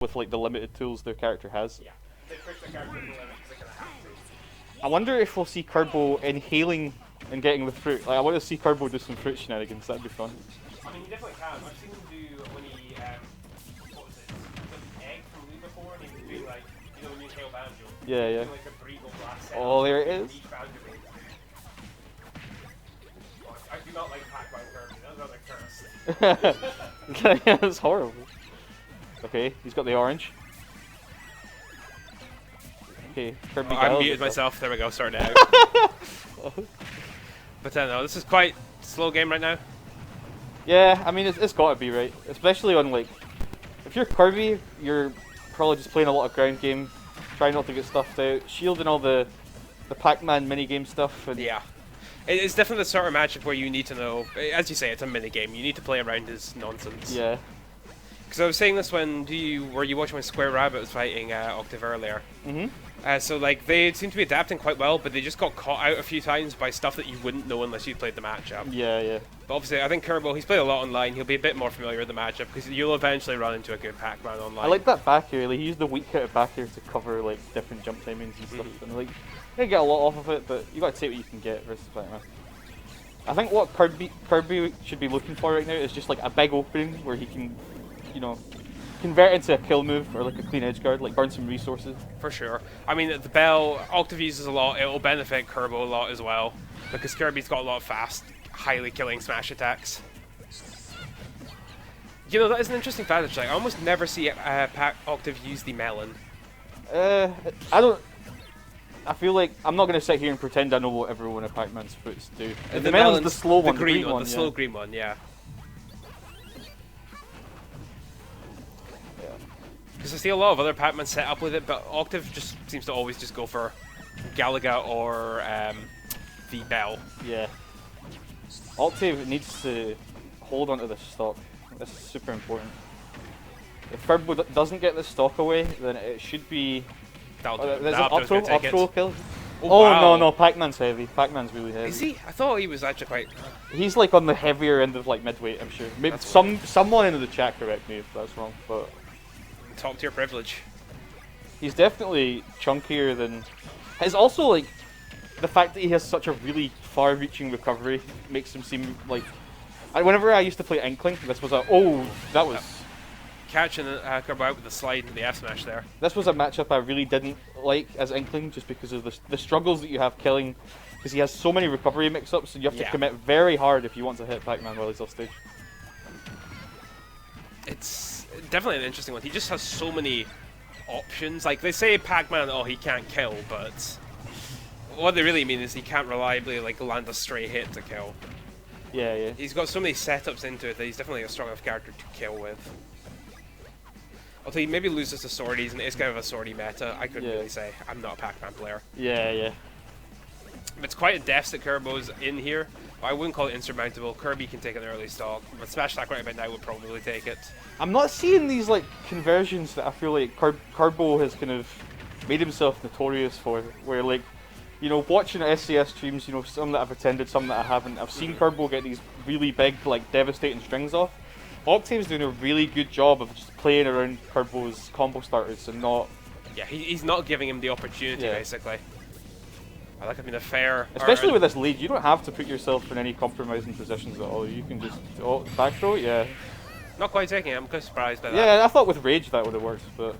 with like the limited tools their character has. Yeah, they push their character to the limit because they're going to have to. I wonder if we'll see Kirb0 inhaling and getting the fruit. Like, I want to see Kirb0 do some fruit shenanigans. That'd be fun. I mean, you definitely can. I've seen him do when he, what was it? The egg from Lee before, and he was doing like, you know, when you inhale banjo. Yeah, yeah. Doing like a burrito blast. Oh, there it is. Each banjo being. I do not like Pac-Man Kirby. That's not like curse. Yeah, that's horrible. Okay, he's got the orange. Okay, Kirby. I muted myself. There we go. Starting out. But no, this is quite a slow game right now. Yeah, I mean it's got to be right, especially on like if you're Kirby, you're probably just playing a lot of ground game, trying not to get stuffed out, shielding all the Pac-Man minigame stuff. And yeah, it's definitely the sort of matchup where you need to know, as you say, it's a minigame. You need to play around his nonsense. Yeah. Because I was saying this when were you watching when Square Rabbit was fighting Octave earlier? Mhm. So like they seem to be adapting quite well, but they just got caught out a few times by stuff that you wouldn't know unless you played the matchup. Yeah, yeah. But obviously, I think Kirby, he's played a lot online. He'll be a bit more familiar with the matchup because you'll eventually run into a good Pac-Man online. I like that back air. Like, he used the weak hit back air to cover like different jump timings and stuff. And like, you get a lot off of it, but you got to take what you can get versus Pac-Man. I think what Kirby should be looking for right now is just like a big opening where he can, you know, convert into a kill move or like a clean edge guard, like burn some resources. For sure. I mean, the bell, Octave uses a lot. It'll benefit Kirby a lot as well because Kirby's got a lot of fast, highly killing smash attacks. You know, that is an interesting fact. Like, I almost never see Octave use the melon. I don't. I feel like I'm not going to sit here and pretend I know what every one of Pac-Man's fruits do. The melon's the slow one, the green one, the slow green one, yeah. Because I see a lot of other Pac-Man set up with it, but Octave just seems to always just go for Galaga or the Bell. Yeah. Octave needs to hold onto this stock. This is super important. If Kirby doesn't get this stock away, then it should be... That'll there's an up throw kill. Oh, wow. No, Pac-Man's heavy. Pac-Man's really heavy. Is he? I thought he was actually quite... He's like on the heavier end of like midweight, I'm sure. Maybe someone in the chat correct me if that's wrong, but... Top tier privilege. He's definitely chunkier than... It's also like... The fact that he has such a really far-reaching recovery makes him seem like... Whenever I used to play Inkling, this was a... Oh, that was... Catching Kirby out with the slide and the F smash there. This was a matchup I really didn't like as Inkling, just because of the struggles that you have killing... Because he has so many recovery mix-ups, and you have to commit very hard if you want to hit Pac-Man while he's off stage. It's definitely an interesting one. He just has so many options. Like, they say Pac-Man, oh, he can't kill, but what they really mean is he can't reliably like land a stray hit to kill. Yeah, yeah. He's got so many setups into it that he's definitely a strong enough character to kill with. Although he maybe loses to swordies, and it's kind of a swordy meta. I couldn't really say. I'm not a Pac-Man player. Yeah, yeah. It's quite a deficit Kirby's in here. I wouldn't call it insurmountable. Kirby can take an early stock, but Smash Attack right about now would probably take it. I'm not seeing these like conversions that I feel like Kirby has kind of made himself notorious for, where like, you know, watching SCS streams, you know, some that I've attended, some that I haven't, I've seen Kirby get these really big, like, devastating strings off. Octave's doing a really good job of just playing around Kirby's combo starters and not... Yeah, he's not giving him the opportunity, basically. I like, I mean, a fair... Especially with this lead, you don't have to put yourself in any compromising positions at all. You can just... Oh, back throw? Yeah. Not quite taking it, I'm kind of surprised by that. Yeah, I thought with Rage that would have worked, but...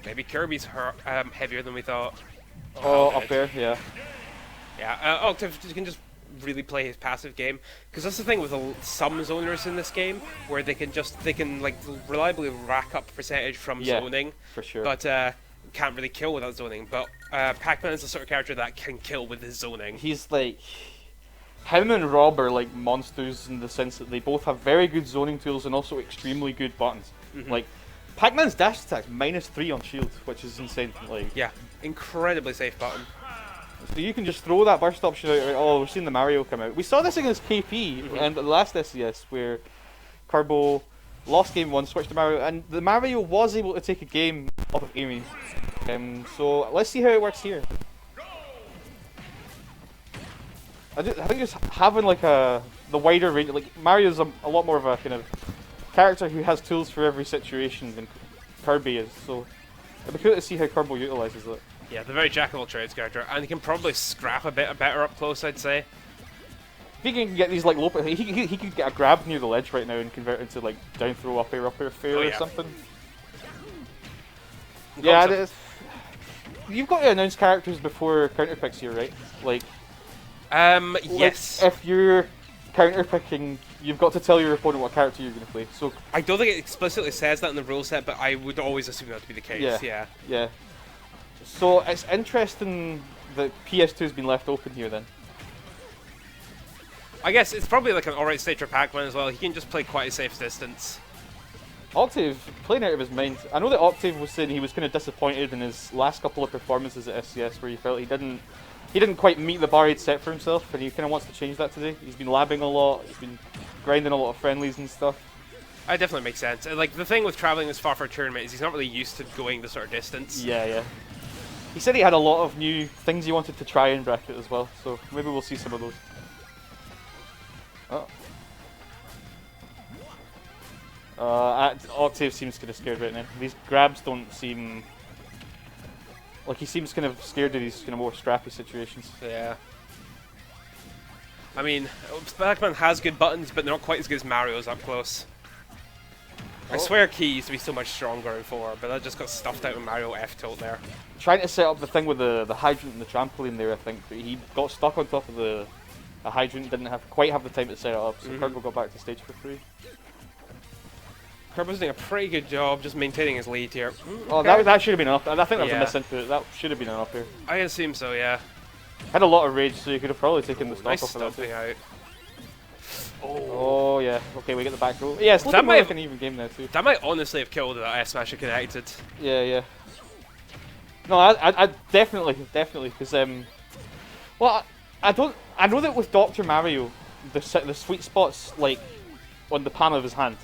Maybe Kirby's heavier than we thought. Oh, up there, yeah. Yeah, Octave can just really play his passive game, because that's the thing with some zoners in this game, where they can like reliably rack up percentage from zoning, for sure, but can't really kill without zoning. But Pac-Man is the sort of character that can kill with his zoning. He's like, him and Rob are like monsters in the sense that they both have very good zoning tools and also extremely good buttons. Like, Pac-Man's dash attack's -3 on shield, which is insane. Like, yeah, incredibly safe button. So you can just throw that burst option out. Oh, we've seen the Mario come out. We saw this against KP and the last SCS where Kirby lost game 1, switched to Mario, and the Mario was able to take a game off of Amy. So let's see how it works here. I think just having like the wider range, like Mario's a lot more of a kind of character who has tools for every situation Kirby is. So it'll be cool to see how Kirby utilises it. Yeah, the very jack of all trades character, and he can probably scrap a bit better up close, I'd say. If he can get these like low, he could get a grab near the ledge right now and convert it into like down throw up air fair or something. Yeah, it is. You've got to announce characters before counter picks here, right? Like, yes. If you're counter picking, you've got to tell your opponent what character you're going to play. So I don't think it explicitly says that in the rule set, but I would always assume that to be the case. Yeah. So it's interesting that PS2 has been left open here then. I guess it's probably like an alright stage for Pac-Man as well. He can just play quite a safe distance. Octave playing out of his mind. I know that Octave was saying he was kind of disappointed in his last couple of performances at SCS, where he felt he didn't quite meet the bar he'd set for himself, and he kind of wants to change that today. He's been labbing a lot. He's been grinding a lot of friendlies and stuff. That definitely makes sense. And, like, the thing with traveling this far for a tournament is he's not really used to going this sort of distance. Yeah. He said he had a lot of new things he wanted to try in bracket as well, so maybe we'll see some of those. Oh. Octave seems kind of scared right now. These grabs don't seem... Like, he seems kind of scared of these kind of more scrappy situations. Yeah. I mean, Pac-Man has good buttons, but they're not quite as good as Mario's up close. I swear Key used to be so much stronger in 4, but that just got stuffed out with Mario F-tilt there. Trying to set up the thing with the hydrant and the trampoline there, I think, but he got stuck on top of the hydrant, didn't quite have the time to set it up, so Kirby got back to stage for free. Kirby's doing a pretty good job just maintaining his lead here. Oh, that should have been enough. I think that was a misinput. That should have been enough here. I assume so, yeah. Had a lot of rage, so you could have probably taken the stock Nice off of that. stumping out. Oh, yeah. Okay, we get the back roll. Yeah, it's looking more like an even game now, too. That might honestly have killed that S-Smasher connected. Yeah. No, I definitely, because, well, I know that with Dr. Mario, the sweet spot's, like, on the palm of his hand.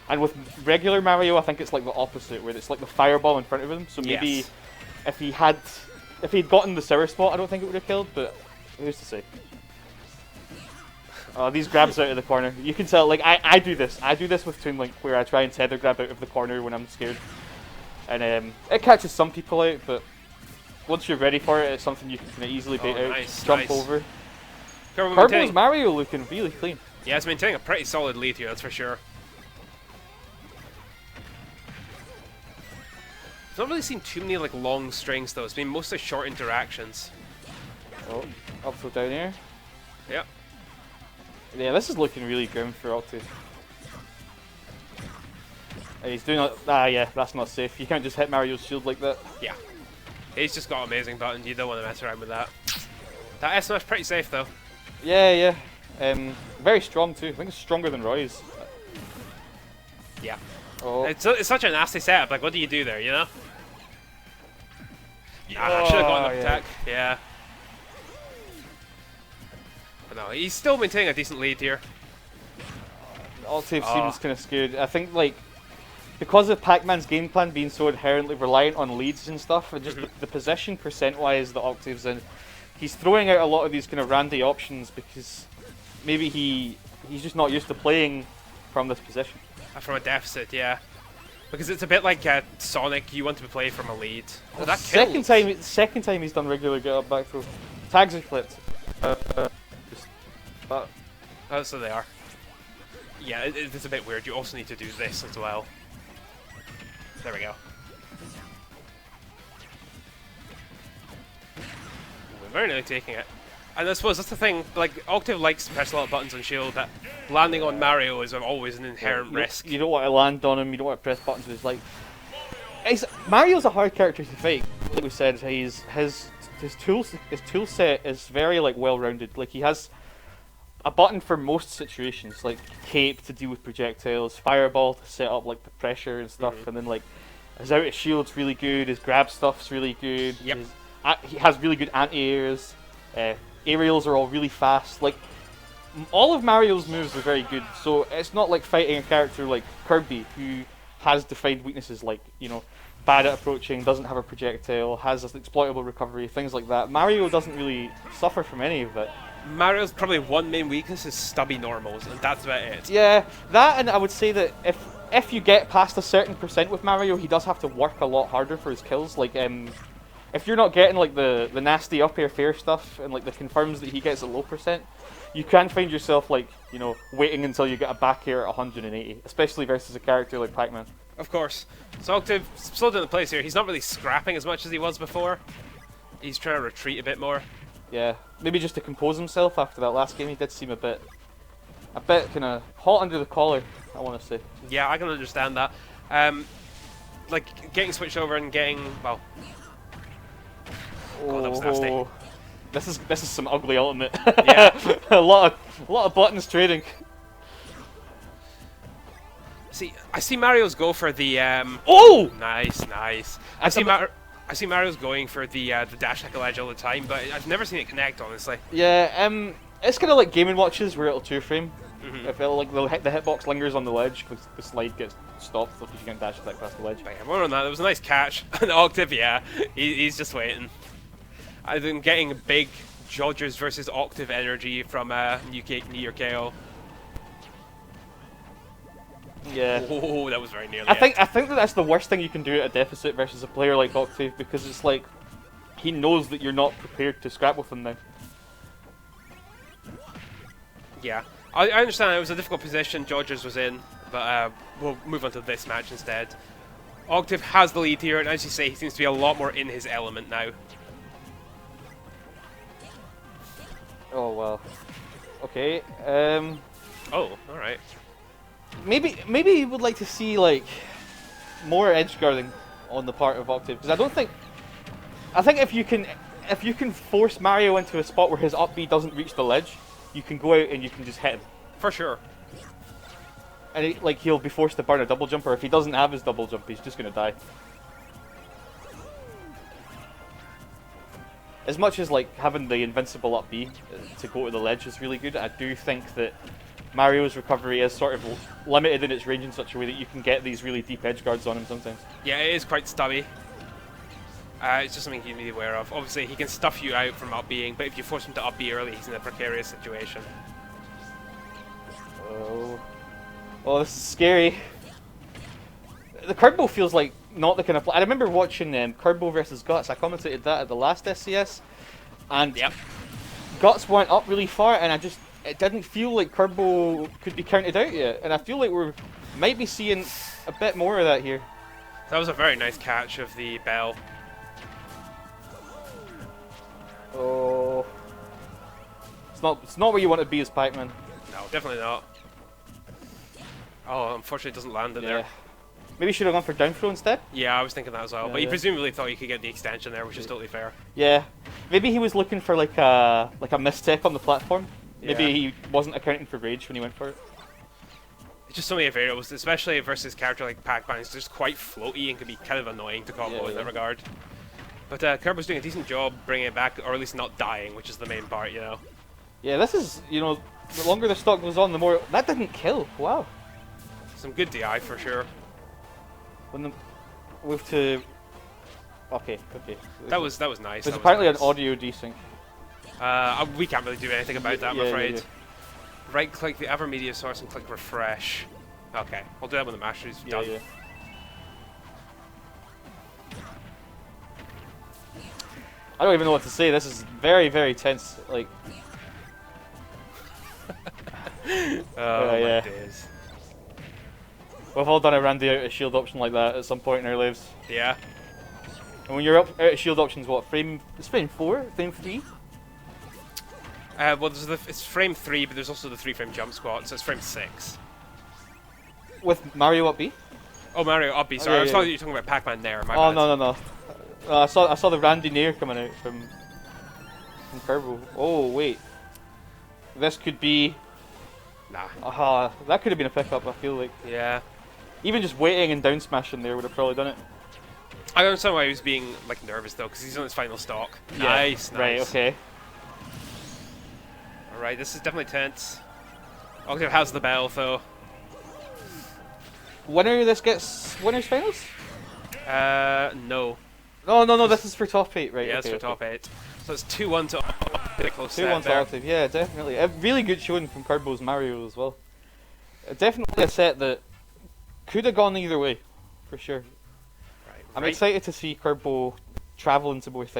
And with regular Mario, I think it's like the opposite, where it's like the fireball in front of him. So maybe if he'd gotten the sour spot, I don't think it would have killed, but who's to say? These grabs out of the corner. You can tell, like, I do this. I do this with Toon Link, where I try and tether grab out of the corner when I'm scared. And it catches some people out, but once you're ready for it, it's something you can kind of easily bait out, jump over. Kirby's Mario looking really clean. Yeah, it's maintaining a pretty solid lead here, that's for sure. I've not really seen too many like long strings though. It's been mostly short interactions. Oh, up throw down air. Yep. Yeah, this is looking really grim for Octave. He's doing yeah, that's not safe. You can't just hit Mario's shield like that. Yeah. He's just got amazing buttons. You don't want to mess around with that. That S smash pretty safe though. Yeah. Very strong too. I think it's stronger than Roy's. Yeah. Oh. It's such a nasty setup. Like, what do you do there? You know? Yeah, I should have gone up attack. Yeah. But no, he's still maintaining a decent lead here. Octave seems kind of scared. I think like because of Pac-Man's game plan being so inherently reliant on leads and stuff, and just the position percent-wise that Octave's in, he's throwing out a lot of these kind of randy options because maybe he's just not used to playing from this position. From a deficit, yeah. Because it's a bit like Sonic, you want to play from a lead. Oh, that second time he's done regular get up back throw. Tags are flipped. Oh, so they are. Yeah, it's a bit weird. You also need to do this as well. There we go. We're very nearly taking it. And I suppose that's the thing, like, Octave likes to press a lot of buttons on shield, but landing on Mario is always an inherent risk. You don't want to land on him, you don't want to press buttons, it's like... Mario's a hard character to fight. Like we said, his tool set is very, like, well-rounded. Like, he has a button for most situations, like Cape to deal with projectiles, Fireball to set up, like, the pressure and stuff, and then, like, his out of shield's really good, his grab stuff's really good, he has really good anti-airs, aerials are all really fast. Like, all of Mario's moves are very good, so it's not like fighting a character like Kirby, who has defined weaknesses like, you know, bad at approaching, doesn't have a projectile, has an exploitable recovery, things like that. Mario doesn't really suffer from any of it. Mario's probably one main weakness is stubby normals, and that's about it. Yeah, that, and I would say that if you get past a certain percent with Mario, he does have to work a lot harder for his kills. Like, if you're not getting like the nasty up air fair stuff and like the confirms that he gets at low percent, you can find yourself like, you know, waiting until you get a back air at 180, especially versus a character like Pac-Man. Of course. So Octave slowed down the place here. He's not really scrapping as much as he was before. He's trying to retreat a bit more. Yeah, maybe just to compose himself after that last game. He did seem a bit kind of hot under the collar, I want to say. Yeah, I can understand that. Like getting switched over and getting, well. Oh, that was nasty. This is some ugly ultimate. Yeah. a lot of buttons trading. See, I see Mario's go for the Oh! Nice. I see Mario's going for the dash tackle edge all the time, but I've never seen it connect, honestly. Yeah, it's kind of like Game & Watches where it'll two-frame. Mm-hmm. If the hitbox lingers on the ledge, because the slide gets stopped if you can dash attack past the ledge. But yeah, more on that. It was a nice catch. And Octave, yeah, he's just waiting. I've been getting big Jodgers versus Octave energy from Near KO. Yeah. Oh, that was very nearly. I think that's the worst thing you can do at a deficit versus a player like Octave, because it's like he knows that you're not prepared to scrap with him now. Yeah, I understand it was a difficult position Jodgers was in, but we'll move on to this match instead. Octave has the lead here, and as you say, he seems to be a lot more in his element now. Oh well. Okay. Oh, all right. Maybe you would like to see like more edge guarding on the part of Octave, because I think if you can force Mario into a spot where his up B doesn't reach the ledge, you can go out and you can just hit him. For sure. And he'll be forced to burn a double jump, or if he doesn't have his double jump, he's just gonna die. As much as like having the invincible up B to go to the ledge is really good, I do think that Mario's recovery is sort of limited in its range in such a way that you can get these really deep edge guards on him sometimes. Yeah, it is quite stubby. It's just something you need to be aware of. Obviously, he can stuff you out from up B'ing, but if you force him to up B early, he's in a precarious situation. Oh, this is scary. The Kirb0 feels like not the kind of play. I remember watching Kirb0 versus Guts. I commentated that at the last SCS, and yep. Guts went up really far, and it didn't feel like Kirb0 could be counted out yet. And I feel like we might be seeing a bit more of that here. That was a very nice catch of the bell. Oh, it's not where you want to be as Pac-Man. No, definitely not. Oh, unfortunately, it doesn't land it there. Maybe you should have gone for down throw instead. Yeah, I was thinking that as well. Yeah, but he presumably thought he could get the extension there, which is totally fair. Yeah, maybe he was looking for like a mistake on the platform. Maybe Yeah. he wasn't accounting for rage when he went for it. It's just so many variables, especially versus a character like Pac-Man. It's just quite floaty and can be kind of annoying to combo in that regard. But Kirby's doing a decent job bringing it back, or at least not dying, which is the main part, you know. Yeah, this is, you know, the longer the stock goes on, the more... That didn't kill. Wow. Some good DI for sure. When the move to... Okay. That was nice. There's apparently an audio desync. We can't really do anything about that, I'm afraid. Yeah. Right-click the other media source and click refresh. Okay, we'll do that when the master is done. Yeah. I don't even know what to say. This is very, very tense. Like... Oh, my days. We've all done a Randy out of shield option like that at some point in our lives. Yeah. And when you're out of shield options, what, it's frame 4? Frame 3? Well, it's frame 3, but there's also the 3-frame jump squat, so it's frame 6. With Mario up B? Oh, Mario up B, sorry. Yeah, I thought you were talking about Pac-Man there, my bad. No. I saw the Randy Nair coming out from Kirby. Oh, wait. This could be... Nah. That could have been a pickup, I feel like. Yeah. Even just waiting and down smashing there would have probably done it. I understand why he was being like nervous though, because he's on his final stock. Yeah. Nice. Right, okay. Alright, this is definitely tense. Octave has the bell though. This gets winners finals? No. No, this is for top 8, right? Yeah, okay, it's for top 8. So it's 2-1 to Octave. Close 2-1 to Octave, yeah, definitely. A really good showing from Kirb0's Mario as well. Definitely a set that could have gone either way, for sure. Right. I'm right. excited to see Kirby travel into more things.